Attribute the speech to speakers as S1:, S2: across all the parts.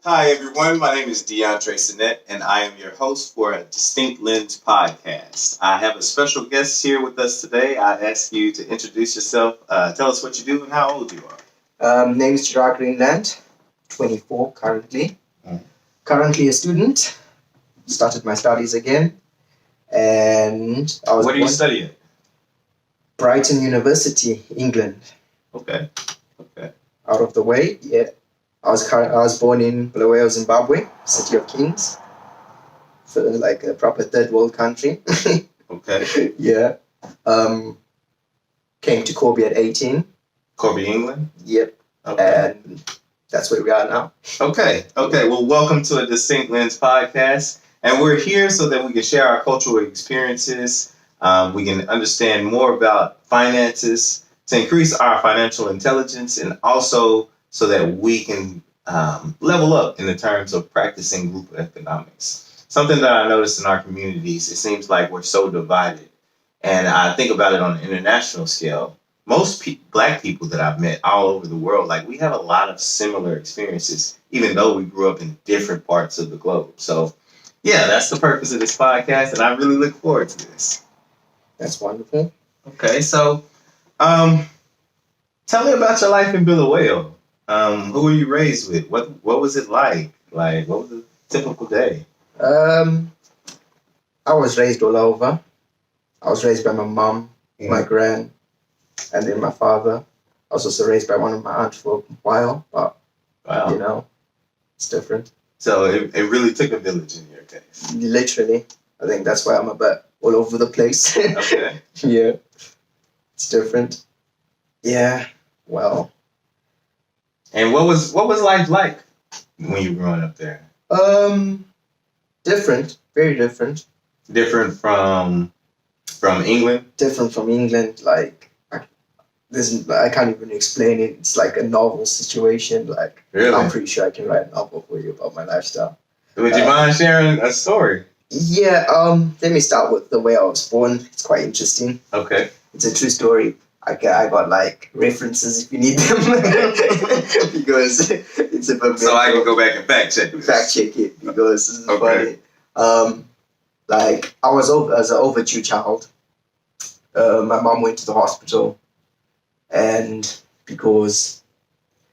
S1: Hi, everyone. My name is DeAndre Sinet, and I am your host for a Distinct Lens podcast. I have a special guest here with us today. I ask you to introduce yourself, tell us what you do, and how old you are.
S2: Name is Gerad Greenland, 24 currently.
S1: Mm.
S2: Currently a student. Started my studies again. And I was
S1: What do you study at?
S2: Brighton University, England.
S1: Okay.
S2: Out of the way, yeah. I was born in Bulawayo, Zimbabwe, City of Kings. So like a proper third world country.
S1: Okay.
S2: Yeah. Came to Corby at 18.
S1: Corby, England?
S2: Yep.
S1: Okay.
S2: And that's where we are now.
S1: Okay. Well, welcome to a Distinct Lens podcast. And we're here so that we can share our cultural experiences. We can understand more about finances to increase our financial intelligence, and also so that we can level up in the terms of practicing group economics. Something that I noticed in our communities, it seems like we're so divided. And I think about it on an international scale. Most Black people that I've met all over the world, like we have a lot of similar experiences, even though we grew up in different parts of the globe. So, yeah, that's the purpose of this podcast, and I really look forward to this.
S2: That's wonderful.
S1: Okay, so tell me about your life in Bulawayo. Who were you raised with? What was it like? Like, what was a typical day?
S2: I was raised all over. I was raised by my mom, my gran, and then my father. I was also raised by one of my aunts for a while, but
S1: Wow.
S2: you know, it's different.
S1: So it really took a village in your case.
S2: Literally, I think that's why I'm a bit all over the place.
S1: Okay.
S2: Yeah, it's different. Yeah, well,
S1: And what was life like when you were growing up there?
S2: different, very different.
S1: Different from England?
S2: Different from England. Like, I can't even explain it. It's like a novel situation. Like,
S1: Really?
S2: I'm pretty sure I can write a novel for you about my lifestyle.
S1: Would you mind sharing a story?
S2: Yeah, let me start with the way I was born. It's quite interesting.
S1: Okay.
S2: It's a true story. I got like references if you need them because it's a bit.
S1: So I can go back and fact check this.
S2: Fact check it because this is
S1: Okay.
S2: funny. Like I was as an overdue child. My mom went to the hospital, and because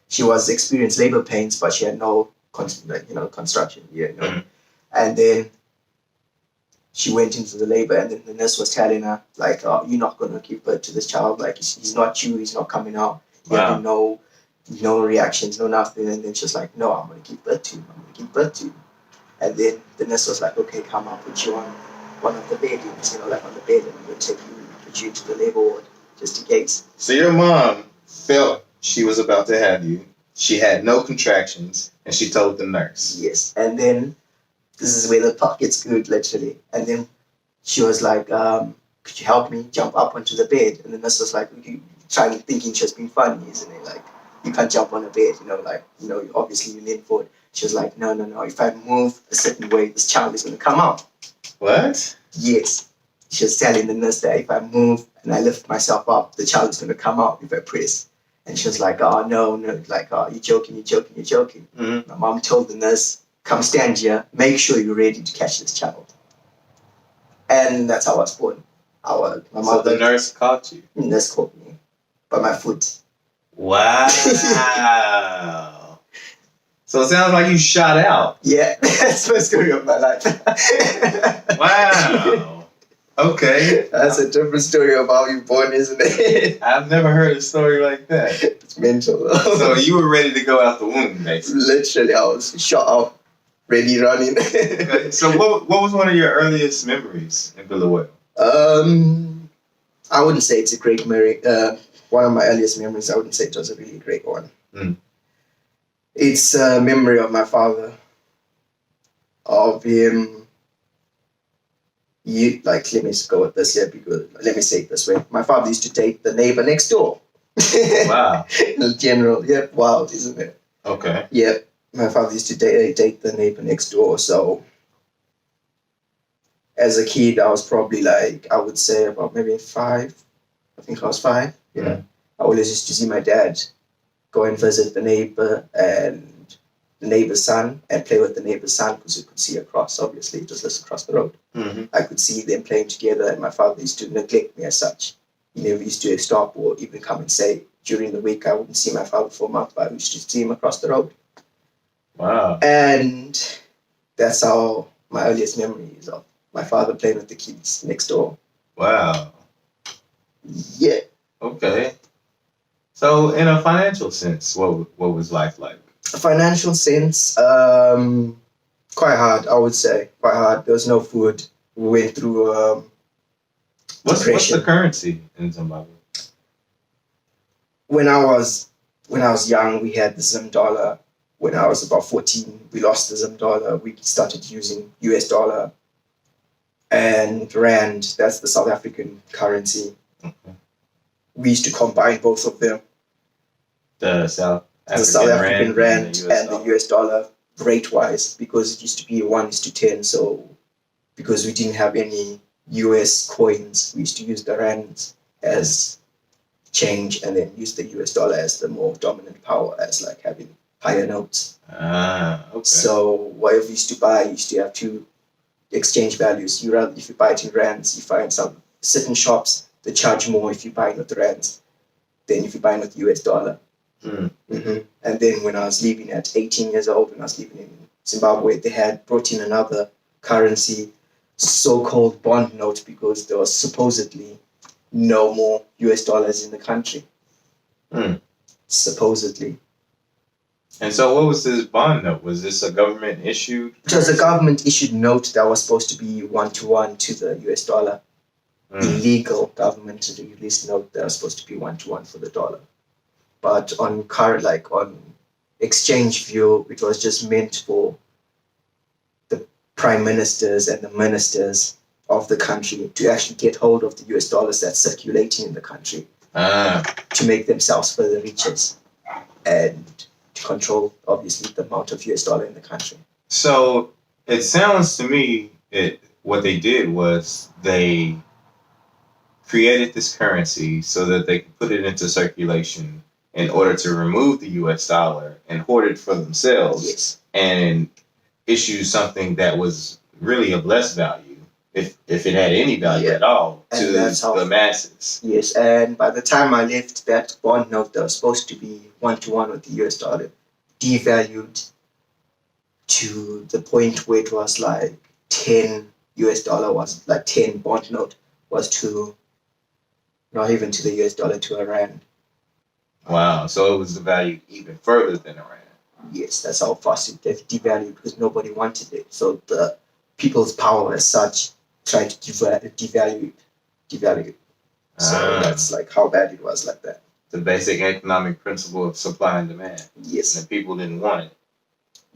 S2: she was experienced labor pains, but she had no construction,
S1: Mhm.
S2: and then she went into the labor, and then the nurse was telling her, like, oh, you're not going to give birth to this child. Like, he's not you. He's not coming out. You
S1: Wow.
S2: have no reactions, no nothing. And then she was like, no, I'm going to give birth to him. I'm going to give birth to him. And then the nurse was like, okay, come, I'll put you on one of the beddings, like on the bed, and I'm going to put you into the labor ward, just in case.
S1: So your mom felt she was about to have you. She had no contractions, and she told the nurse.
S2: Yes. And then this is where the plot gets good, literally. And then she was like, could you help me jump up onto the bed? And the nurse was like, thinking she was being funny, isn't it? Like, you can't jump on a bed, obviously you lean forward. She was like, no, if I move a certain way, this child is going to come out.
S1: What?
S2: Yes. She was telling the nurse that if I move and I lift myself up, the child is going to come out if I press. And she was like, oh, no, like, oh, you're joking.
S1: Mm-hmm.
S2: My mom told the nurse, come stand here, make sure you're ready to catch this child. And that's how I was born. My
S1: So
S2: mother,
S1: the nurse caught you.
S2: the nurse caught me by my foot.
S1: Wow. So it sounds like you shot out.
S2: Yeah, that's my story of my life.
S1: Wow. Okay.
S2: That's a different story of how you're born, isn't it?
S1: I've never heard a story like that.
S2: It's mental.
S1: So you were ready to go out the womb, basically.
S2: Literally, I was shot out, ready running.
S1: Okay. So what was one of your earliest memories in Bulawayo?
S2: I wouldn't say it's a great memory. One of my earliest memories, I wouldn't say it was a really great one.
S1: Mm.
S2: It's a memory of my father, of him. Let me go with this here because let me say it this way. My father used to date the neighbor next door.
S1: Wow.
S2: In general, yeah, wild, isn't it?
S1: Okay.
S2: Yeah, my father used to date the neighbor next door. So as a kid, I was probably like, I would say about maybe 5. I think I was 5. Yeah.
S1: Mm.
S2: I always used to see my dad go and visit the neighbor, and the neighbor's son and play with the neighbor's son because we could see across. Obviously, it was just across the road.
S1: Mm-hmm.
S2: I could see them playing together, and my father used to neglect me as such. He never used to stop or even come and say. During the week, I wouldn't see my father for a month, but I used to see him across the road.
S1: Wow.
S2: And that's how my earliest memory is of my father playing with the kids next door.
S1: Wow.
S2: Yeah.
S1: Okay. So, in a financial sense, what was life like?
S2: A financial sense, quite hard, I would say. Quite hard. There was no food. We went through
S1: What's
S2: depression.
S1: the currency in Zimbabwe?
S2: When I was young, we had the Zim dollar. When I was about 14, we lost the Zim dollar. We started using US dollar and rand. That's the South African currency.
S1: Okay.
S2: We used to combine both of them.
S1: The South
S2: African rand and the
S1: dollar.
S2: US dollar rate-wise, because it used to be 1:10. So because we didn't have any US coins, we used to use the rand as change and then use the US dollar as the more dominant power, as like having higher notes.
S1: Okay.
S2: So whatever you used to buy, you used to have two exchange values. If you buy it in rands, you find some certain shops that charge more if you buy it with rands than if you buy it with US dollar.
S1: Mm.
S2: And then when I was leaving at 18 years old, when I was living in Zimbabwe, they had brought in another currency, so-called bond note, because there was supposedly no more US dollars in the country. Supposedly.
S1: And so what was this bond note? Was this a government issued?
S2: It was a government issued note that was supposed to be 1-to-1 to the US dollar. Illegal government released note that was supposed to be 1-to-1 for the dollar. But on exchange view, it was just meant for the prime ministers and the ministers of the country to actually get hold of the US dollars that's circulating in the country to make themselves further riches and to control, obviously, the amount of US dollar in the country.
S1: So it sounds to me what they did was they created this currency so that they could put it into circulation in order to remove the US dollar and hoard it for themselves.
S2: Yes.
S1: And issue something that was really of less value, if it had any value at all, to the masses.
S2: Yes, and by the time I left, that bond note that was supposed to be 1-to-1 with the US dollar devalued to the point where it was like 10 US dollar was like 10 bond note was to not even to the US dollar, to a rand.
S1: Wow, so it was devalued even further than a rand.
S2: Yes, that's how fast it devalued, because nobody wanted it. So the people's power as such tried to devalue it. So that's like how bad it was like that.
S1: The basic economic principle of supply and demand.
S2: Yes.
S1: And people didn't want it.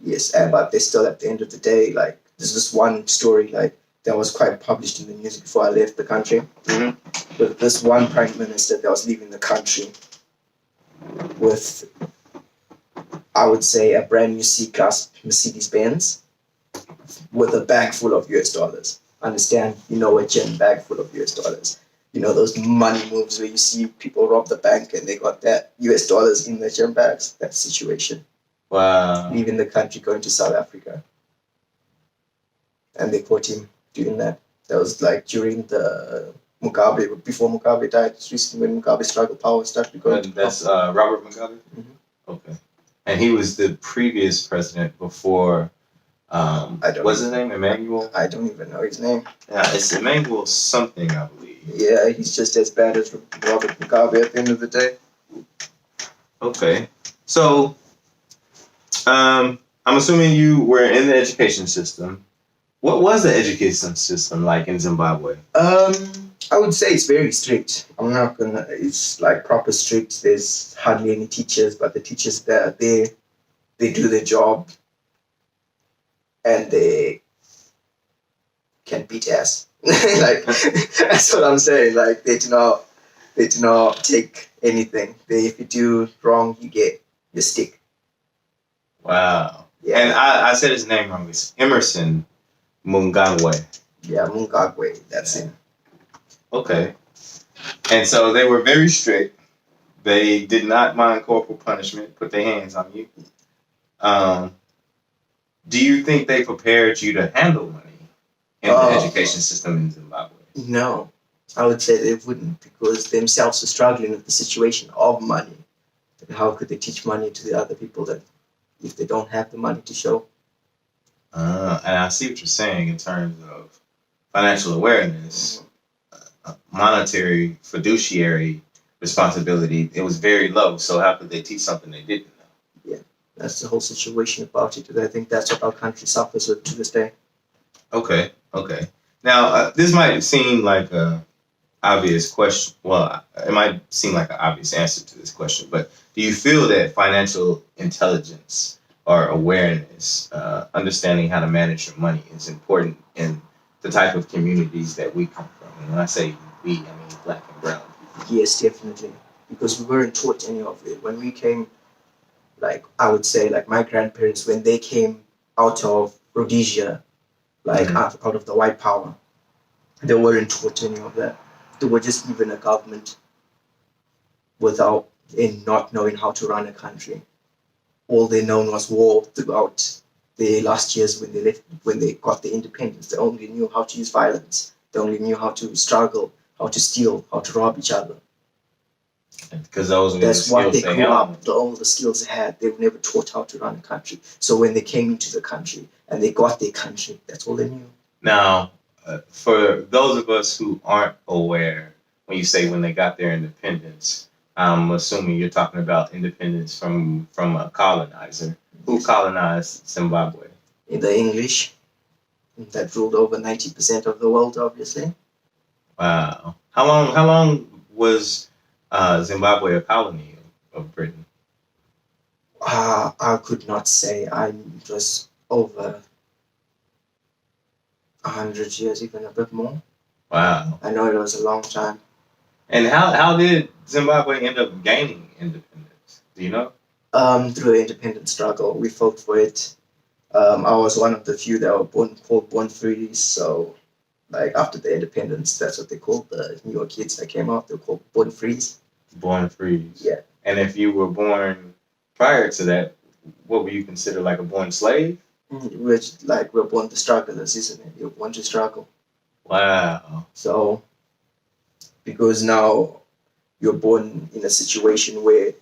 S2: Yes, but they still, at the end of the day, like, there's this one story like that was quite published in the news before I left the country. With this one prime minister that was leaving the country with, I would say, a brand new C-Class Mercedes-Benz with a bag full of US dollars. Understand? You know, a gym bag full of US dollars. You know, those money moves where you see people rob the bank and they got that US dollars in their gym bags. That situation.
S1: Wow.
S2: Leaving the country, going to South Africa. And they caught him doing that. That was like during the Mugabe, before Mugabe died, recently when Mugabe struggled power started going to
S1: That's Robert Mugabe? Okay. And he was the previous president before, what's his name, Emmanuel?
S2: I don't even know his name.
S1: Yeah, it's Emmanuel something, I believe.
S2: Yeah, he's just as bad as Robert Mugabe at the end of the day.
S1: Okay. So, I'm assuming you were in the education system. What was the education system like in Zimbabwe?
S2: I would say it's very strict. It's like proper strict. There's hardly any teachers, but the teachers that are there, they do their job and they can beat ass. Like, that's what I'm saying. Like, they do not take anything. If you do wrong, you get your stick.
S1: Wow.
S2: Yeah.
S1: And I said his name wrong. It's Emerson Mnangagwa.
S2: Yeah, Mnangagwa. That's him.
S1: Okay. And so they were very strict. They did not mind corporal punishment, put their hands on you. Do you think they prepared you to handle money in the education system in Zimbabwe?
S2: No, I would say they wouldn't, because themselves are struggling with the situation of money. And how could they teach money to the other people that if they don't have the money to show?
S1: And I see what you're saying in terms of financial awareness, monetary fiduciary responsibility. It was very low. So how could they teach something they didn't know?
S2: Yeah, that's the whole situation about it. And I think that's what our country suffers with to this day.
S1: Okay. Now, this might seem like a obvious question. Well, it might seem like an obvious answer to this question, but do you feel that financial intelligence or awareness, understanding how to manage your money, is important in the type of communities that we come from? And when I say we, I mean Black and brown people.
S2: Yes, definitely. Because we weren't taught any of it. When we came, like, I would say, like, my grandparents, when they came out of Rhodesia, like, out of the white power, they weren't taught any of that. They were just given a government without, in not knowing how to run a country. All they known was war throughout the last years when they got the independence. They only knew how to use violence. They only knew how to struggle, how to steal, how to rob each other.
S1: Because those were
S2: That's
S1: the
S2: what
S1: skills
S2: they grew up. All the skills they had, they were never taught how to run a country. So when they came into the country and they got their country, that's all they knew.
S1: Now, for those of us who aren't aware, when you say when they got their independence, I'm assuming you're talking about independence from a colonizer. Who colonized Zimbabwe?
S2: The English that ruled over 90% of the world, obviously.
S1: Wow. How long was Zimbabwe a colony of Britain?
S2: I could not say. It was over 100 years, even a bit more.
S1: Wow.
S2: I know it was a long time.
S1: And how did Zimbabwe end up gaining independence? Do you know?
S2: Through the independence struggle, we fought for it. I was one of the few that were born free. So, like, after the independence, that's what they called the newer kids that came out. They were called born frees.
S1: Born free.
S2: Yeah.
S1: And if you were born prior to that, what would you consider like a born slave?
S2: We're born the strugglers, isn't it? You're born to struggle.
S1: Wow.
S2: So, because now you're born in a situation where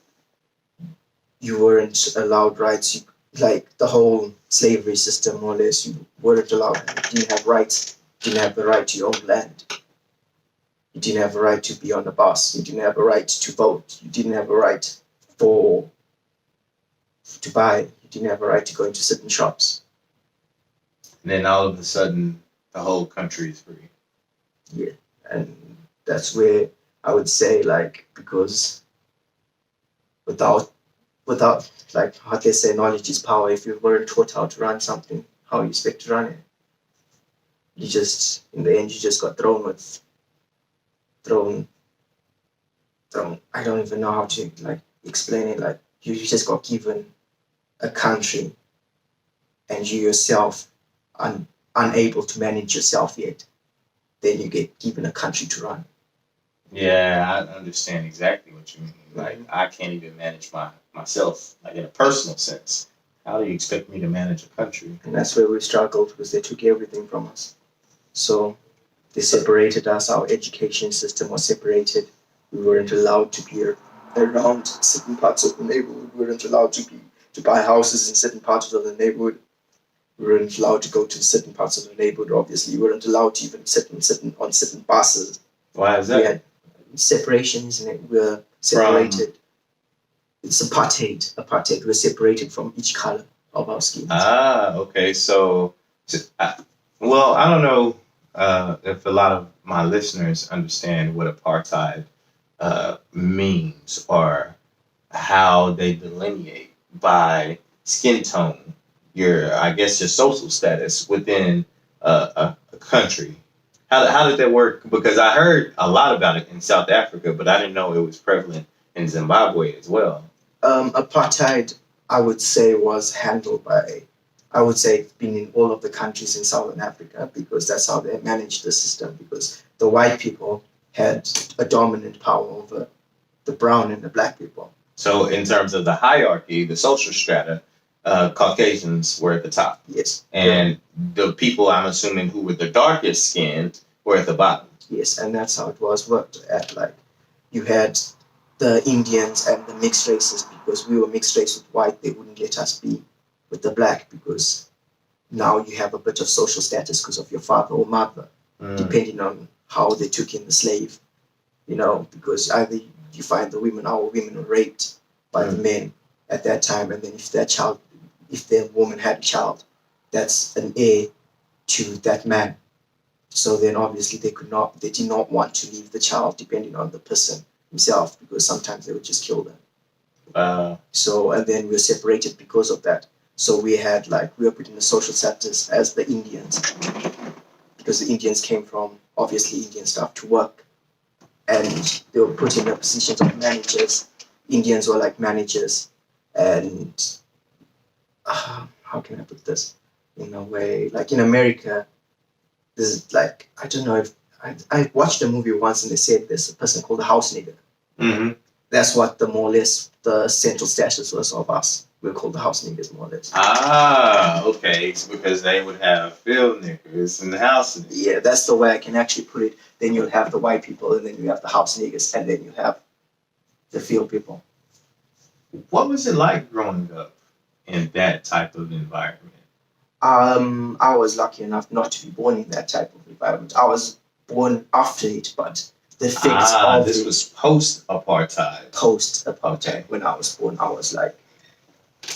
S2: you weren't allowed rights, like the whole slavery system, more or less, you weren't allowed, you didn't have rights, you didn't have the right to your own land. You didn't have a right to be on the bus, you didn't have a right to vote, you didn't have a right to buy, you didn't have a right to go into certain shops.
S1: And then all of a sudden, the whole country is free.
S2: Yeah, and that's where I would say, like, because without like how they say knowledge is power. If you weren't taught how to run something, how you expect to run it? You just, in the end, you just got thrown. I don't even know how to like explain it. Like you just got given a country, and you yourself unable to manage yourself yet. Then you get given a country to run.
S1: Yeah, I understand exactly what you mean. Like, I can't even manage myself, like in a personal sense. How do you expect me to manage a country?
S2: And that's where we struggled, because they took everything from us. So they separated us. Our education system was separated. We weren't allowed to be around certain parts of the neighborhood. We weren't allowed to buy houses in certain parts of the neighborhood. We weren't allowed to go to certain parts of the neighborhood. Obviously, we weren't allowed to even sit on certain buses.
S1: Why is that?
S2: We had separation, isn't it? We're separated. It's apartheid. We're separated from each color of our skin.
S1: Okay. So, well, I don't know if a lot of my listeners understand what apartheid means, or how they delineate by skin tone I guess your social status within a country. How did that work? Because I heard a lot about it in South Africa, but I didn't know it was prevalent in Zimbabwe as well.
S2: Apartheid, I would say, was handled by, I would say, it's been in all of the countries in Southern Africa, because that's how they managed the system, because the white people had a dominant power over the brown and the black people.
S1: So in terms of the hierarchy, the social strata, Caucasians were at the top.
S2: Yes.
S1: And the people, I'm assuming, who were the darkest skinned were at the bottom.
S2: Yes, and that's how it was worked at. Like, you had the Indians and the mixed races. Because we were mixed race with white, they wouldn't let us be with the black, because now you have a bit of social status because of your father or mother, depending on how they took in the slave. Because either you find our women were raped by the men at that time, and then if the woman had a child, that's an heir to that man. So then obviously they did not want to leave the child, depending on the person himself, because sometimes they would just kill them. So, and then we were separated because of that. So we were put in the social status as the Indians, because the Indians came from, obviously, Indian stuff to work. And they were put in the positions of managers. Indians were like managers. And how can I put this? In a way, like in America, there's like, I don't know if, I watched a movie once and they said there's a person called the house nigger.
S1: Mm-hmm.
S2: That's what more or less the central status was of us. We're called the house niggers, more or less.
S1: Ah, okay. It's because they would have field niggers in the house niggers.
S2: Yeah, that's the way I can actually put it. Then you'll have the white people, and then you have the house niggers, and then you have the field people.
S1: What was it like growing up in that type of environment?
S2: I was lucky enough not to be born in that type of environment. I was born after it, but the effects of
S1: this was post-apartheid.
S2: Post-apartheid.
S1: Okay.
S2: When I was born, I was like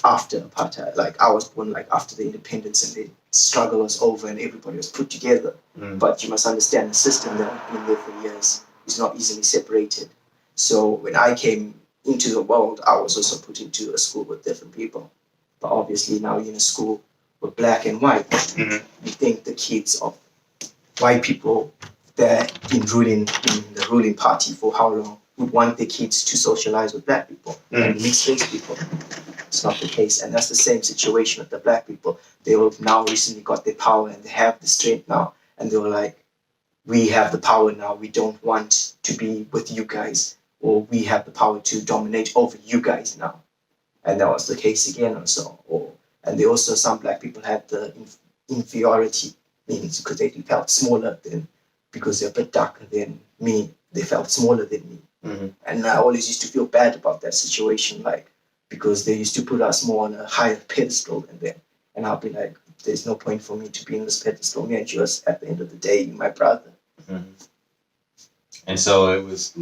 S2: after apartheid. Like I was born like after the independence and the struggle was over and everybody was put together. But you must understand the system that has been there for years is not easily separated. So when I came into the world, I was also put into a school with different people. But obviously now you're in a school with black and white. You think the kids of white people that in the ruling party for how long would want their kids to socialize with black people and mixed race people. It's not the case, and that's the same situation with the black people. They have now recently got their power and they have the strength now, and they were like, we have the power now, we don't want to be with you guys, or we have the power to dominate over you guys now. And that was the case again also. And they also, some black people had the inferiority means because they felt smaller than, because they're a bit darker than me, they felt smaller than me. And I always used to feel bad about that situation, like, because they used to put us more on a higher pedestal than them. And I'll be like, there's no point for me to be in this pedestal. Me and you, at the end of the day, my brother.
S1: And so it was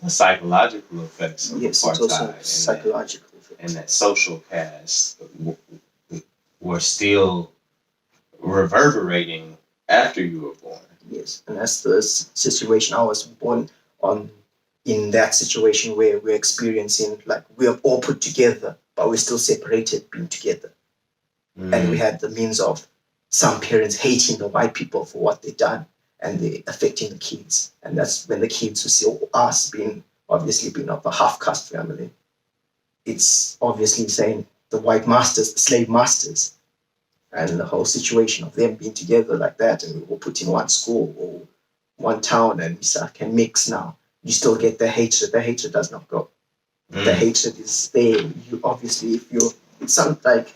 S1: the psychological effects of
S2: yes,
S1: apartheid.
S2: It's also psychological effects.
S1: And that social caste were still reverberating after you were born.
S2: Yes, and that's the situation I was born on. In that situation where we're experiencing, like, we're all put together, but we're still separated being together. And we had the means of some parents hating the white people for what they've done, and they affecting the kids. And that's when the kids who see us being of a half-caste family, it's obviously saying the white masters, the slave masters, and the whole situation of them being together like that, and we were put in one school or one town, and we can mix now. You still get the hatred. The hatred does not go. The hatred is there. You obviously, it's something like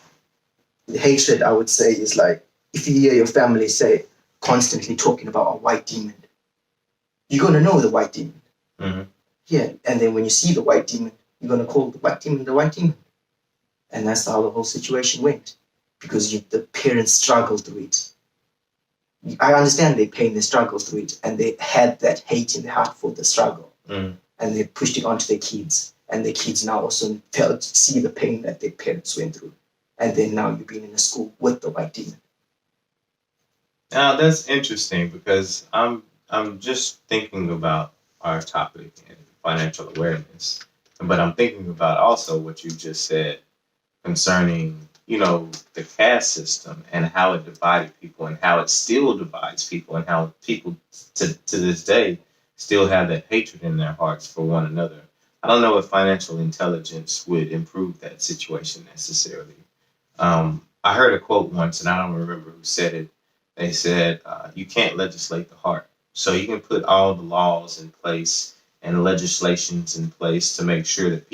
S2: the hatred. I would say is like if you hear your family say constantly talking about a white demon, you're gonna know the white demon. Yeah, and then when you see the white demon, you're gonna call the white demon the white demon, and that's how the whole situation went, because the parents struggled through it. I understand their pain, they struggled through it, and they had that hate in their heart for the struggle, and they pushed it onto their kids, and their kids now also see the pain that their parents went through, and then now you've been in a school with the white demon.
S1: Now that's interesting because I'm just thinking about our topic and financial awareness, but I'm thinking about also what you just said concerning the caste system and how it divided people and how it still divides people and how people to this day still have that hatred in their hearts for one another. I don't know if financial intelligence would improve that situation necessarily. I heard a quote once, and I don't remember who said it. They said, you can't legislate the heart. So you can put all the laws in place and legislations in place to make sure that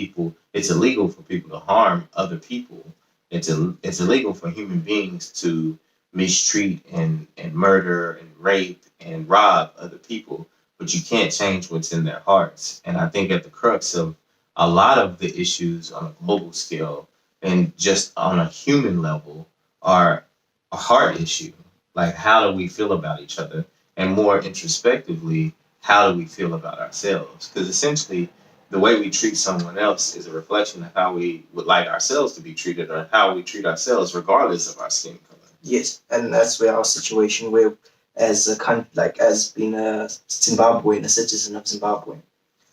S1: it's illegal for people to harm other people. it's illegal for human beings to mistreat and murder and rape and rob other people, but you can't change what's in their hearts. And I think at the crux of a lot of the issues on a global scale and just on a human level are a heart issue. Like, how do we feel about each other? And more introspectively, how do we feel about ourselves? Because essentially, the way we treat someone else is a reflection of how we would like ourselves to be treated or how we treat ourselves, regardless of our skin color.
S2: Yes, and that's where our situation, where as a country, like as being a Zimbabwean, a citizen of Zimbabwe,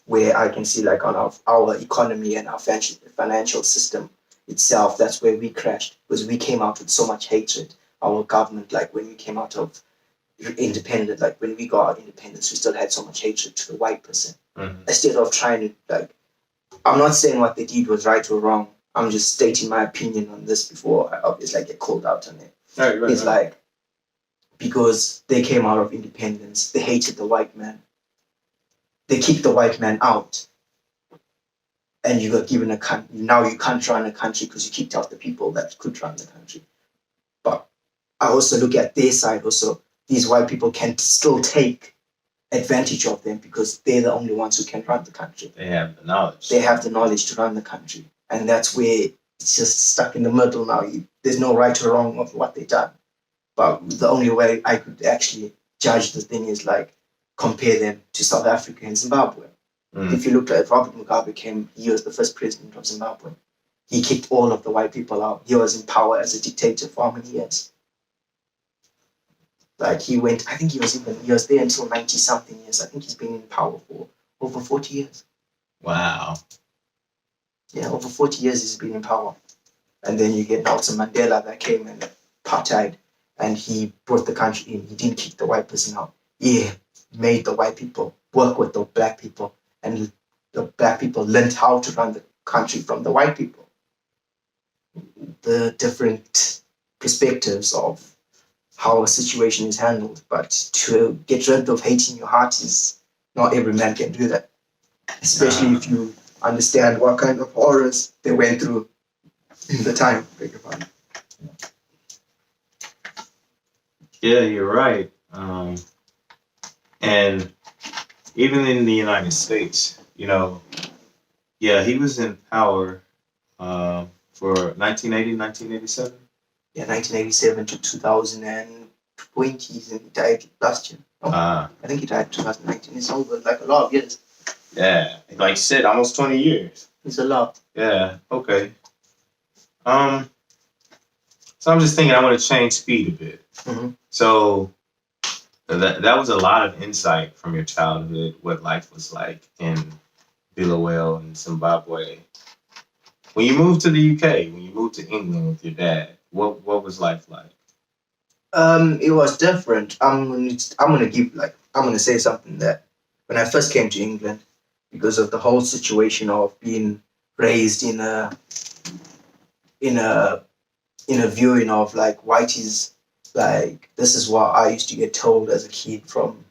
S2: where I can see like on our economy and our financial system itself, that's where we crashed because we came out with so much hatred. Our government, like when we came out of independent, like when we got our independence, we still had so much hatred to the white person.
S1: Mm-hmm.
S2: Instead of trying to like, I'm not saying what they did was right or wrong. I'm just stating my opinion on this before I obviously get called out on it. It's like, because they came out of independence, they hated the white man. They kicked the white man out. And you got given a country. Now you can't run a country because you kicked out the people that could run the country. But I also look at their side also. These white people can still take advantage of them because they're the only ones who can run the country.
S1: They have the knowledge.
S2: They have the knowledge to run the country. And that's where it's just stuck in the middle now. There's no right or wrong of what they've done. But the only way I could actually judge the thing is like compare them to South Africa and Zimbabwe. If you look at Robert Mugabe he was the first president of Zimbabwe. He kicked all of the white people out. He was in power as a dictator for how many years? Like he was there until 90 something years. I think he's been in power for over 40 years.
S1: Wow.
S2: Yeah, over 40 years he's been in power. And then you get Nelson Mandela that came and apartheid, and he brought the country in. He didn't kick the white person out. He made the white people work with the black people, and the black people learned how to run the country from the white people. The different perspectives of how a situation is handled, but to get rid of hate in your heart is not every man can do that, especially if you understand what kind of horrors they went through in the time.
S1: Yeah, you're right. And even in the United States, he was in power for 1980, 1987.
S2: Yeah, 1987 to 2020, and he died last year. I think he died 2019. It's over like a lot of years.
S1: Yeah, like you said, almost 20 years.
S2: It's a lot.
S1: Yeah, okay. So I'm just thinking I want to change speed a bit.
S2: Mm-hmm.
S1: So that was a lot of insight from your childhood, what life was like in Bulawayo and Zimbabwe. When you moved to the UK, when you moved to England with your dad, what was life like?
S2: It was different. I'm gonna say something that when I first came to England, because of the whole situation of being raised in a viewing of like whiteys, like this is what I used to get told as a kid from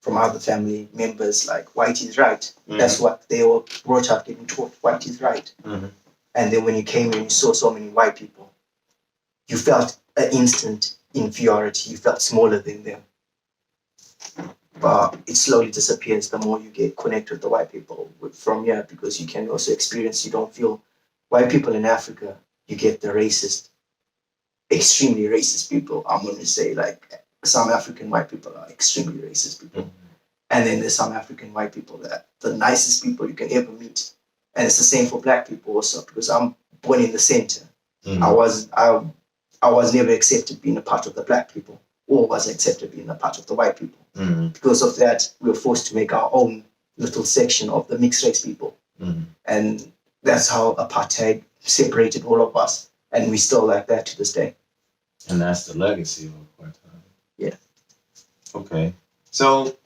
S2: other family members, like white is right. Mm-hmm. That's what they were brought up getting taught, white is right. Mm-hmm. And then when you came in, you saw so many white people, you felt an instant inferiority. You felt smaller than them. But it slowly disappears the more you get connected with the white people from here, because you can also experience, you don't feel white people in Africa, you get the racist, extremely racist people. I'm going to say like some African white people are extremely racist people. Mm-hmm. And then there's some African white people that the nicest people you can ever meet. And it's the same for black people also, because I'm born in the center. Mm-hmm. I was never accepted being a part of the black people, or was accepted being a part of the white people. Mm-hmm. Because of that, we were forced to make our own little section of the mixed race people. Mm-hmm. And that's how apartheid separated all of us. And we still like that to this day.
S1: And that's the legacy of apartheid.
S2: Yeah.
S1: Okay. So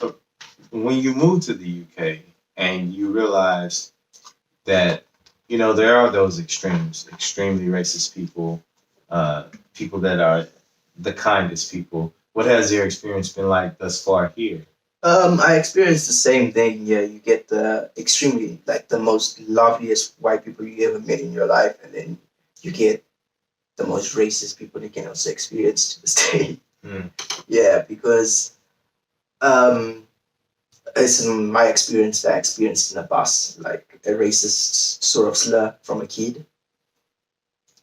S1: when you moved to the UK and you realized that, there are those extremes, extremely racist people, people that are the kindest people. What has your experience been like thus far here?
S2: I experienced the same thing. Yeah, you get the extremely, like the most loveliest white people you ever met in your life, and then you get the most racist people you can also experience to this day.
S1: Mm.
S2: Yeah, because it's in my experience that I experienced in a bus, like a racist sort of slur from a kid.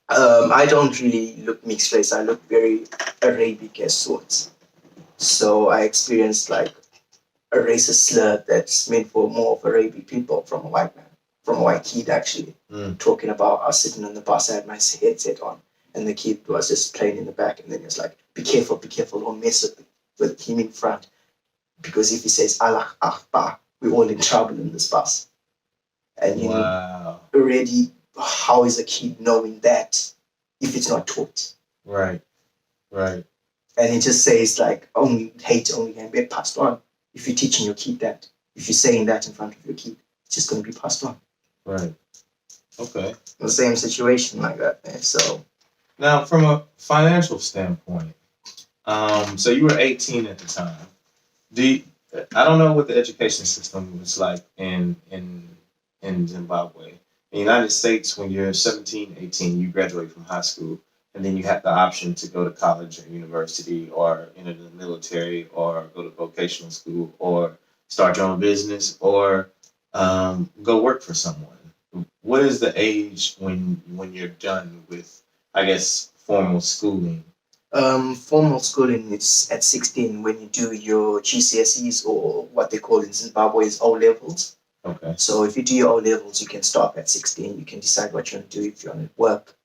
S2: I don't really look mixed race. I look very Arabic as sorts. So I experienced like a racist slur that's meant for more of Arabic people from a white man, from a white kid actually, talking about us sitting on the bus. I had my headset on, and the kid was just playing in the back, and then he was like, be careful, don't mess with him in front. Because if he says Allah Akbar, we're all in trouble in this bus. And you know, already, how is a kid knowing that if it's not taught?
S1: Right. Right.
S2: And he just says like hate only can be passed on. If you're teaching your kid that, if you're saying that in front of your kid, it's just going to be passed on.
S1: Right. Okay.
S2: The same situation like that, man. So
S1: now, from a financial standpoint, so you were 18 at the time. I don't know what the education system was like in Zimbabwe. In the United States, when you're 17, 18, you graduate from high school, and then you have the option to go to college or university or enter the military or go to vocational school or start your own business or go work for someone. What is the age when you're done with, I guess, formal schooling?
S2: Formal schooling is at 16 when you do your GCSEs, or what they call in Zimbabwe is O levels.
S1: Okay.
S2: So if you do your O levels, you can stop at 16. You can decide what you want to do, if you want to work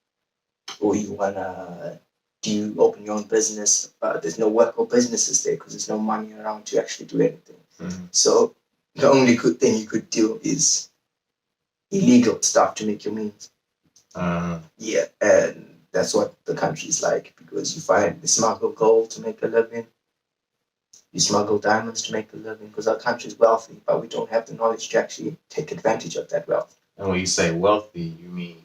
S2: or you want to open your own business. There's no work or businesses there because there's no money around to actually do anything.
S1: Mm-hmm.
S2: So the only good thing you could do is illegal stuff to make your means. Yeah, and that's what the country is like, because you find they smuggle gold to make a living. You smuggle diamonds to make a living, because our country is wealthy, but we don't have the knowledge to actually take advantage of that wealth.
S1: And when you say wealthy, you mean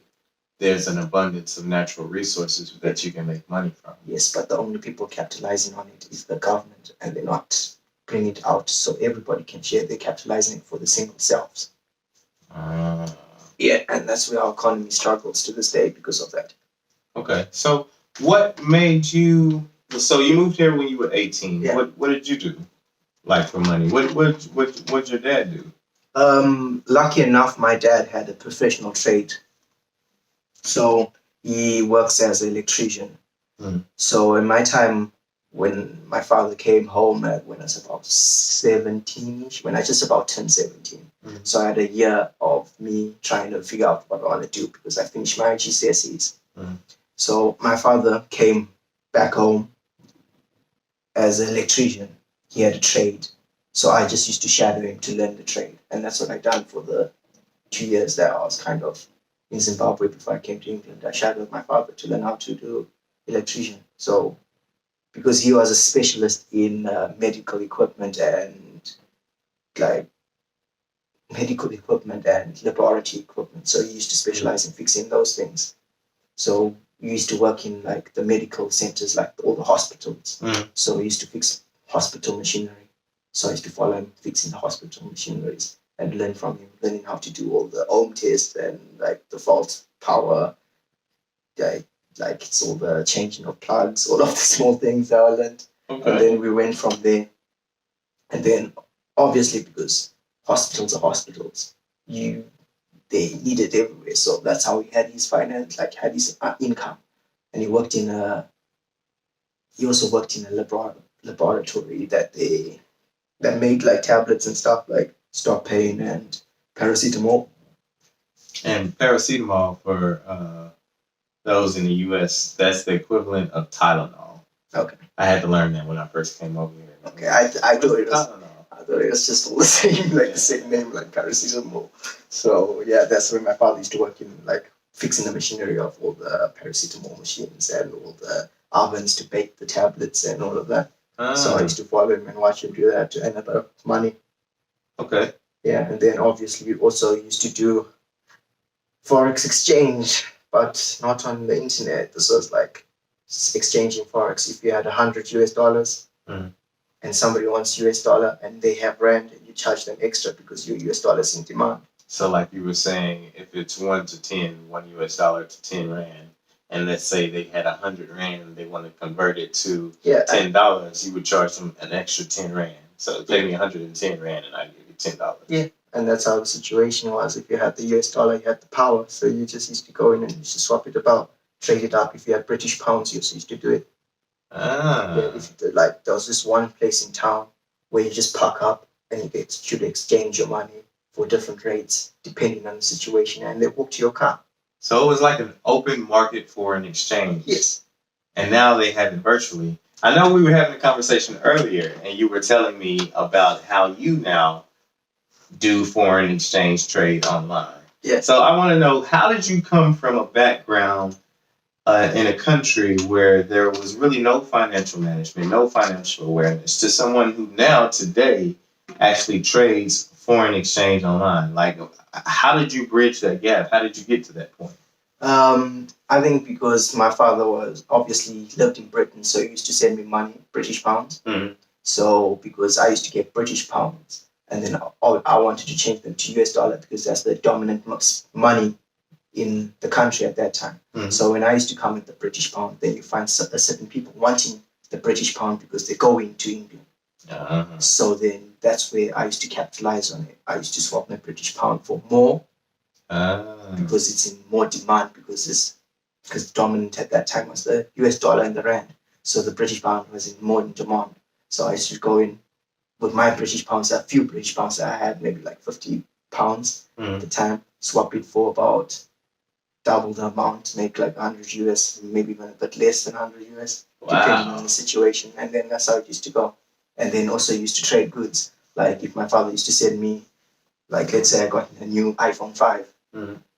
S1: there's an abundance of natural resources that you can make money from.
S2: Yes, but the only people capitalizing on it is the government, and they're not bringing it out so everybody can share. They're capitalizing it for the single selves. Yeah, and that's where our economy struggles to this day because of that.
S1: Okay, so what made you? So you moved here when you were 18.
S2: Yeah.
S1: What did you do, like, for money? What'd your dad do?
S2: Lucky enough, my dad had a professional trade, so he works as an electrician. So in my time, when my father came home when I was about 17ish, when I just about turned 17. So I had a year of me trying to figure out what I want to do, because I finished my GCSEs. So my father came back home as an electrician. He had a trade. So I just used to shadow him to learn the trade. And that's what I done for the 2 years that I was kind of in Zimbabwe before I came to England. I shadowed my father to learn how to do electrician. So because he was a specialist in medical equipment and laboratory equipment. So he used to specialize in fixing those things. So we used to work in like the medical centers, like all the hospitals. So we used to fix hospital machinery. So I used to follow him fixing the hospital machineries and learn from him, learning how to do all the ohm tests and like the fault power, like it's all the changing of plugs, all of the small things that I learned. Okay. And then we went from there. And then obviously, because hospitals are hospitals, they need it everywhere. So that's how he had his finance, like had his income. And he also worked in a laboratory that made like tablets and stuff like stop pain and paracetamol.
S1: And paracetamol, for those in the US, that's the equivalent of Tylenol.
S2: Okay.
S1: I had to learn that when I first came over here.
S2: Okay, I thought it was Tylenol. I thought it was just all the same, like the same name, like paracetamol. So yeah, that's when my father used to work in like fixing the machinery of all the paracetamol machines and all the ovens to bake the tablets and all of that. So I used to follow him and watch him do that to earn a bit of money. Okay. Yeah, and then obviously we also used to do forex exchange, but not on the internet. This was like exchanging forex. If you had $100 and somebody wants US dollar and they have rand, and you charge them extra because your US dollar is in demand.
S1: So like you were saying, if it's 1 to 10, $1 US to 10 rand, and let's say they had 100 rand and they want to convert it to
S2: Yeah.
S1: $10, you would charge them an extra 10 rand. So pay me 110 rand and I give you $10.
S2: Yeah. And that's how the situation was. If you had the US dollar, you had the power. So you just used to go in and you used to swap it about, trade it up. If you had British pounds, you used to do it. Yeah, if you did, like, there was this one place in town where you just park up and you should exchange your money for different rates depending on the situation, and they walk to your car.
S1: So it was like an open market for an exchange.
S2: Yes.
S1: And now they have it virtually. I know we were having a conversation earlier, and you were telling me about how you now do foreign exchange trade online.
S2: Yeah.
S1: So I want to know, how did you come from a background in a country where there was really no financial management, no financial awareness, to someone who now today actually trades foreign exchange online? Like, how did you bridge that gap? How did you get to that point?
S2: I think because my father was obviously lived in Britain, so he used to send me money, British pounds.
S1: Mm-hmm.
S2: So because I used to get British pounds, and then I wanted to change them to US dollar because that's the dominant money in the country at that time.
S1: Mm-hmm.
S2: So when I used to come with the British pound, then you find certain people wanting the British pound because they're going to England.
S1: Uh-huh.
S2: So then that's where I used to capitalize on it. I used to swap my British pound for more because it's in more demand because dominant at that time was the US dollar and the rand. So the British pound was in more in demand. So I used to go in with my British pounds, a few British pounds that I had, maybe like 50 pounds at the time, swap it for about double the amount, make like 100 US, maybe even a bit less than 100 US, depending on the situation. And then that's how it used to go. And then also used to trade goods. Like if my father used to send me, like let's say I got a new iPhone 5,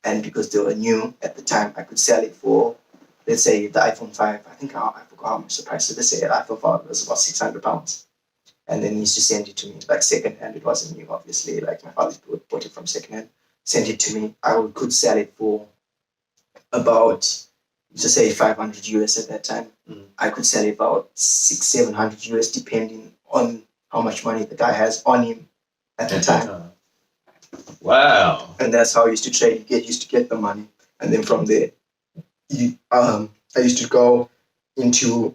S2: and because they were new at the time, I could sell it for, let's say the iPhone 5, I forgot how much the price. So let's say the iPhone 5 was about 600 pounds. And then he used to send it to me, like second hand. It wasn't new, obviously. Like my father bought it from second hand, sent it to me. I could sell it for about, to say 500 US at that time. I could sell it about 600-700 US, depending on how much money the guy has on him at the time.
S1: Wow.
S2: And that's how I used to trade. You used to get the money, and then from there, I used to go into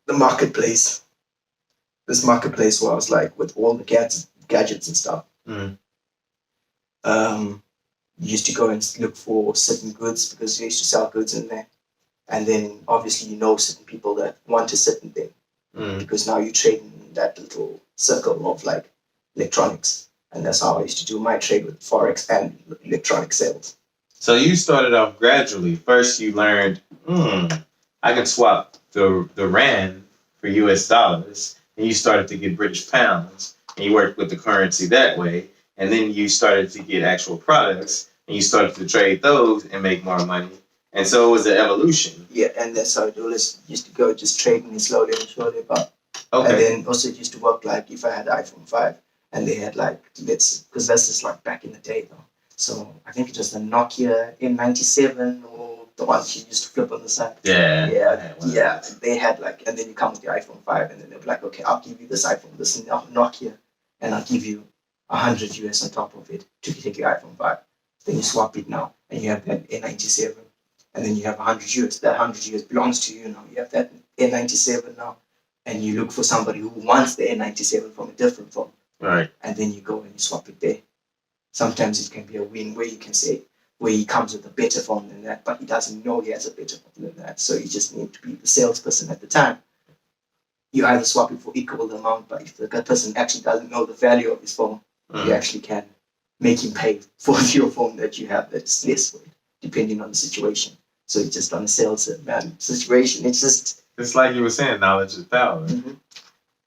S2: the marketplace. This marketplace was like with all the gadgets and stuff. You used to go and look for certain goods because you used to sell goods in there. And then obviously you know certain people that want a certain thing because now you trade in that little circle of like electronics. And that's how I used to do my trade with Forex and electronic sales.
S1: So you started off gradually. First you learned, I can swap the rand for US dollars. And you started to get British pounds. And you worked with the currency that way. And then you started to get actual products. And you started to trade those and make more money. And so it was an evolution.
S2: Yeah, and that's how it always used to go, just trading it slowly and surely. But
S1: Okay.
S2: and then also it used to work like if I had iPhone 5 and they had like, because that's just like back in the day though. So I think it was the Nokia N97 or the ones you used to flip on the side. Yeah. They had like, and then you come with the iPhone 5 and then they're like, okay, I'll give you this iPhone, this Nokia, and I'll give you 100 US on top of it to take your iPhone 5. Then you swap it now and you have that N97. And then you have 100 US. That 100 US belongs to you now. You have that N97 now. And you look for somebody who wants the N97 from a different phone.
S1: Right.
S2: And then you go and you swap it there. Sometimes it can be a win where you can say, where he comes with a better phone than that, but he doesn't know he has a better phone than that. So you just need to be the salesperson at the time. You either swap it for equal amount, but if the person actually doesn't know the value of his phone, you actually can make him pay for your phone that you have that's less for it, depending on the situation. So it's just on a salesman situation.
S1: It's like you were saying, knowledge is power.
S2: Mm-hmm.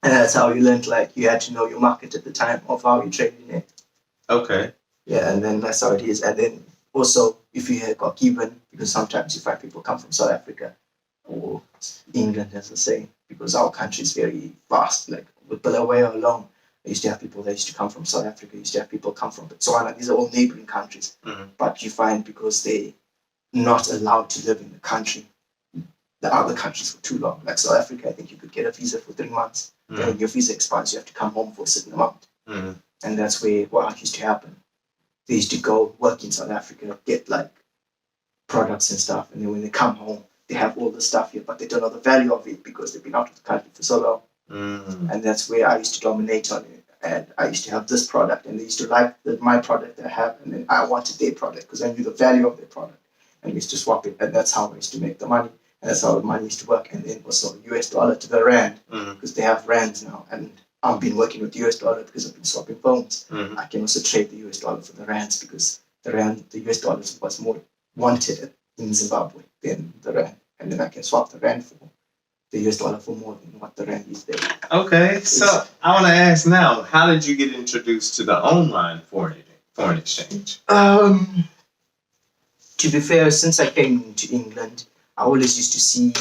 S2: And that's how you learned, like, you had to know your market at the time of how you traded in it.
S1: Okay.
S2: Yeah, and then that's how it is. And then also, if you had got given, because sometimes you find people come from South Africa or England, as I say, because our country is very vast. Like, with Bulawayo alone, I used to have people that used to come from South Africa. I used to have people come from Botswana. These are all neighboring countries. But you find because they're not allowed to live in the country, the other countries for too long. Like South Africa, I think you could get a visa for 3 months. Then when your visa expires, you have to come home for a certain amount. And that's where what used to happen. They used to go work in South Africa, get like products and stuff, and then when they come home, they have all the stuff here, but they don't know the value of it because they've been out of the country for so long. And that's where I used to dominate on it. And I used to have this product, and they used to like my product that I have, and then I wanted their product because I knew the value of their product, and we used to swap it, and that's how I used to make the money, and that's how the money used to work. And then also US dollar to the rand, because they have rands now, and I've been working with US dollar because I've been swapping phones. I can also trade the US dollar for the rands because the US dollar was more wanted in Zimbabwe than the rand, and then I can swap the rand for the US dollar for more than what the rand is there.
S1: Okay, so I want to ask now, how did you get introduced to the online foreign exchange?
S2: To be fair, since I came to England, I always used to see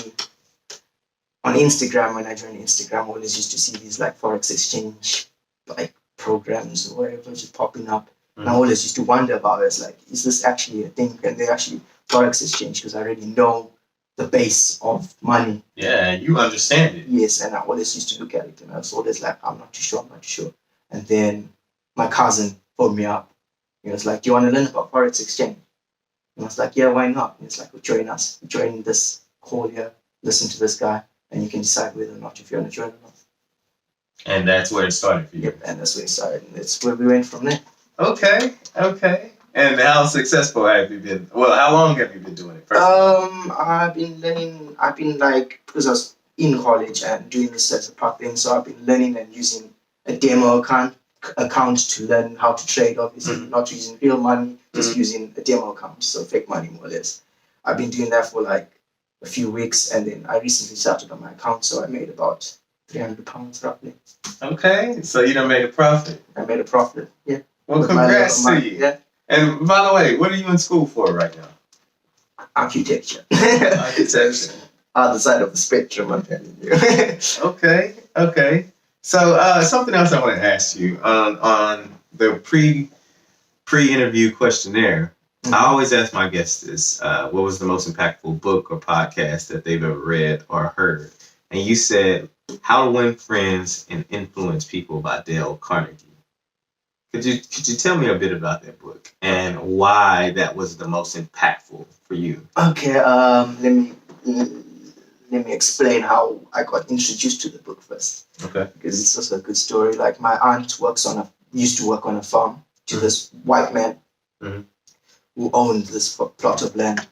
S2: on Instagram, when I joined Instagram, I always used to see these like forex exchange like programs or whatever just popping up. And I always used to wonder about it. It's like, is this actually a thing? And they actually forex exchange because I already know the base of money.
S1: Yeah, you understand it.
S2: Yes, and I always used to look at it, and I was always like, I'm not too sure. And then my cousin phoned me up. He was like, do you want to learn about forex exchange? And I was like, yeah, why not? And it's like, well, join us. Join this call here, listen to this guy, and you can decide whether or not if you want to join or not.
S1: And that's where it started for you.
S2: Yep, and that's where it started. And that's where we went from there.
S1: Okay. And how successful have you been? Well, how long have you been doing it?
S2: I've been learning. Because I was in college and doing this as a part thing, so I've been learning and using a demo account to learn how to trade. Obviously, not using real money, just using a demo account, so fake money more or less. I've been doing that for like a few weeks, and then I recently started on my account, so I made about £300 roughly.
S1: Okay, so you done made a profit.
S2: I made a profit. Yeah.
S1: Well, congrats to you.
S2: Yeah.
S1: And by the way, what are you in school for right now?
S2: Architecture.
S1: Architecture.
S2: Other side of the spectrum, I'm telling you.
S1: Okay. So something else I want to ask you on the pre-interview questionnaire. I always ask my guests this: what was the most impactful book or podcast that they've ever read or heard? And you said "How to Win Friends and Influence People" by Dale Carnegie. Could you tell me a bit about that book and why that was the most impactful for you?
S2: Okay, let me explain how I got introduced to the book first. Okay. Because it's also a good story. Like my aunt used to work on a farm to this white man who owned this plot of land.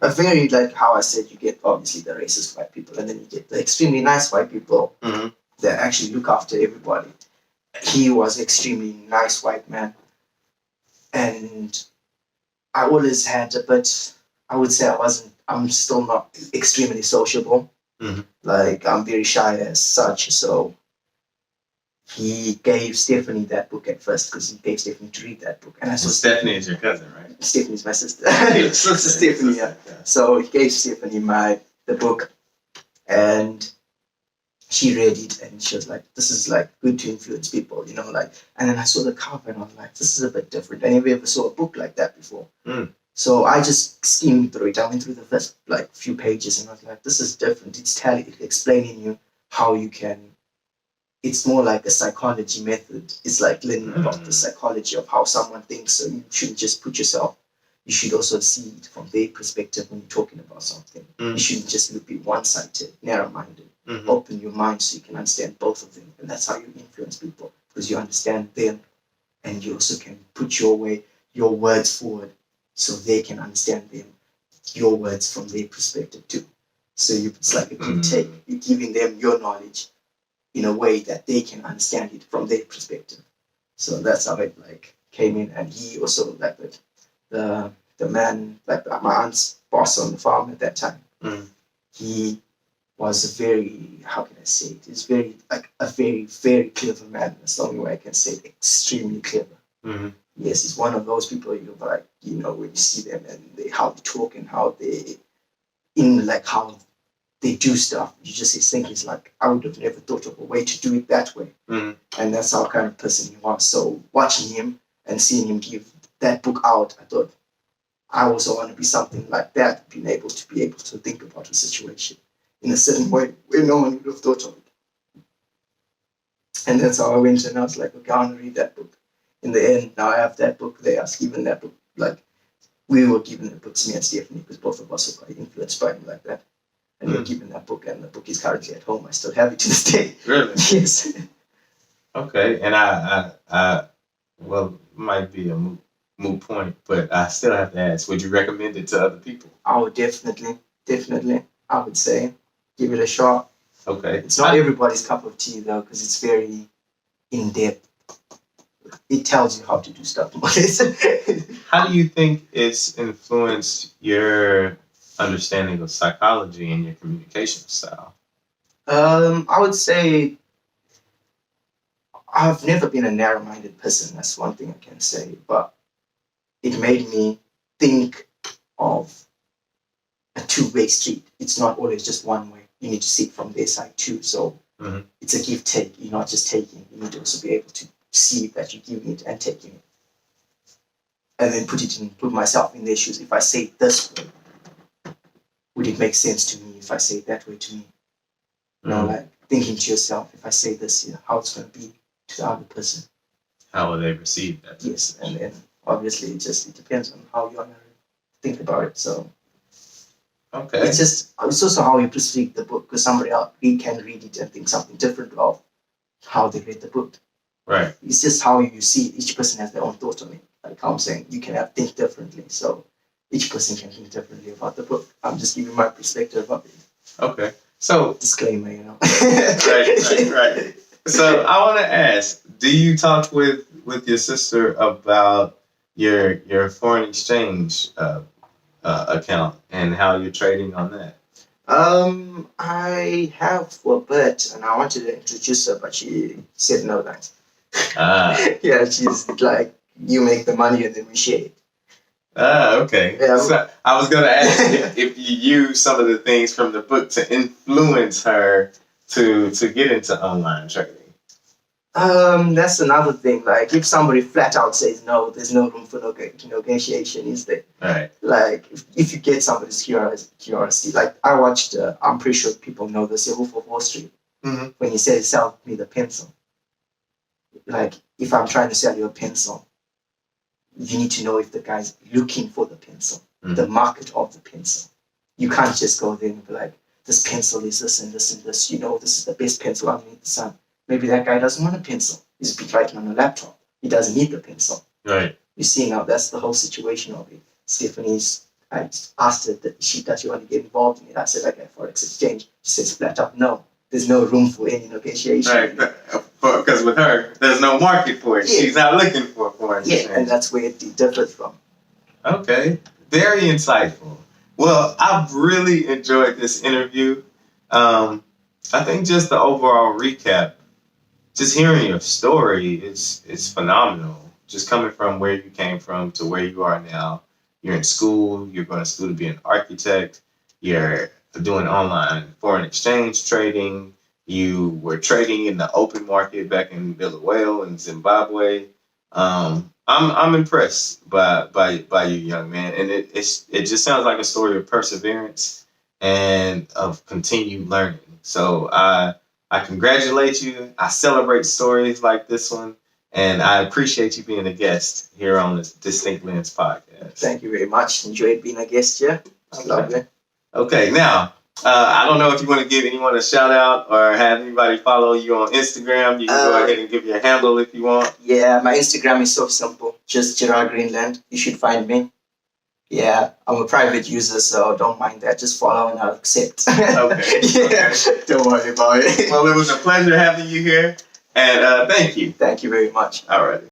S2: A very, like how I said, you get obviously the racist white people, and then you get the extremely nice white people that actually look after everybody. He was an extremely nice white man, and I always had a bit, I would say I'm still not extremely sociable. Like I'm very shy as such, so he gave Stephanie that book at first because he gave Stephanie to read that book. And I saw
S1: Stephanie is your cousin, right?
S2: Stephanie's my sister. Stephanie, yeah. So he gave Stephanie the book, and she read it, and she was like, this is like good to influence people, like. And then I saw the cover, and I was like, this is a bit different. I never ever saw a book like that before. So I just skimmed through it. I went through the first like few pages, and I was like, this is different. It's explaining you how you can. It's more like a psychology method. It's like learning about the psychology of how someone thinks. So you shouldn't just put yourself. You should also see it from their perspective when you're talking about something. You shouldn't just be one-sided, narrow-minded. Open your mind so you can understand both of them. And that's how you influence people, because you understand them, and you also can put your words forward so they can understand your words from their perspective too. So it's like a give take. You're giving them your knowledge in a way that they can understand it from their perspective. So that's how it like came in. And he also like the man, like my aunt's boss on the farm at that time. He was a very, how can I say it? He's very like a very, very clever man. That's the only way I can say it. Extremely clever. Yes, he's one of those people you're like, when you see them and how they talk and how how they do stuff, you just think it's like, I would have never thought of a way to do it that way. And that's how kind of person he was. So watching him and seeing him give that book out, I thought, I also want to be something like that, being able to think about a situation in a certain way where no one would have thought of it. And that's how I went, and I was like, okay, I want to read that book. In the end, now I have that book there. I was given that book, like, we were given the books, me and Stephanie, because both of us were quite influenced by him like that. And we were given that book, and the book is currently at home. I still have it to this day.
S1: Really?
S2: Yes.
S1: Okay, and well, might be a moot point, but I still have to ask: would you recommend it to other people?
S2: I would definitely, I would say, give it a shot.
S1: Okay.
S2: It's not everybody's cup of tea though, because it's very in depth. It tells you how to do stuff.
S1: How do you think it's influenced your understanding of psychology and your communication style?
S2: I would say I've never been a narrow-minded person. That's one thing I can say, but it made me think of a two-way street. It's not always just one way. You need to see it from their side too. So it's a give take. You're not just taking. You need to also be able to see that you're giving it and taking it, and then put myself in their shoes. If I say it this way, would it make sense to me if I say it that way to me? You know, like thinking to yourself, if I say this, how it's going to be to the other person.
S1: How will they receive that?
S2: Yes, and then obviously it depends on how you want to think about it. So
S1: okay,
S2: it's also how you perceive the book, because somebody else can read it and think something different of how they read the book.
S1: Right.
S2: It's just how you see it. Each person has their own thought on it. Like how I'm saying, you can think differently. So each person can think differently about the book. I'm just giving my perspective of it.
S1: Okay. So
S2: disclaimer, you know.
S1: right. So I want to ask: do you talk with your sister about your foreign exchange account and how you're trading on that?
S2: I have for a bit, and I wanted to introduce her, but she said no thanks. Yeah, she's like, you make the money and then we share it.
S1: Okay.
S2: Yeah,
S1: so I was gonna ask if you use some of the things from the book to influence her to get into online trading.
S2: That's another thing. Like, if somebody flat out says no, there's no room for negotiation, is there?
S1: Right.
S2: Like, if you get somebody's curiosity, like I watched, I'm pretty sure people know this, Wolf of Wall Street, when he said, sell me the pencil. Like, if I'm trying to sell you a pencil, you need to know if the guy's looking for the pencil, the market of the pencil. You can't just go there and be like, this pencil is this and this and this, this is the best pencil underneath the sun. Maybe that guy doesn't want a pencil. He's writing on a laptop. He doesn't need the pencil.
S1: Right.
S2: You see now, that's the whole situation of it. I asked her, does she want to get involved in it? I said, okay, Forex exchange. She says flat out, no. There's no room for any negotiation.
S1: Right. Because with her, there's no market for it. Yeah. She's not looking for foreign exchange.
S2: Yeah, and that's where it differs from.
S1: Okay. Very insightful. Well, I've really enjoyed this interview. I think just the overall recap, just hearing your story is phenomenal. Just coming from where you came from to where you are now. You're in school. You're going to school to be an architect. You're doing online foreign exchange trading. You were trading in the open market back in Bulawayo and Zimbabwe. I'm impressed by you, young man, and it just sounds like a story of perseverance and of continued learning. So I congratulate you. I celebrate stories like this one, and I appreciate you being a guest here on the Distinct Lens podcast.
S2: Thank you very much. Enjoyed being a guest here. I love it.
S1: Okay, now, I don't know if you want to give anyone a shout out or have anybody follow you on Instagram. You can go ahead and give your handle if you want. Yeah,
S2: my Instagram is so simple. Just Gerad Greenland. You should find me. Yeah, I'm a private user, so don't mind that. Just follow and I'll accept.
S1: Okay.
S2: Yeah, don't worry about it.
S1: Well, it was a pleasure having you here, and thank you.
S2: Thank you very much.
S1: All right.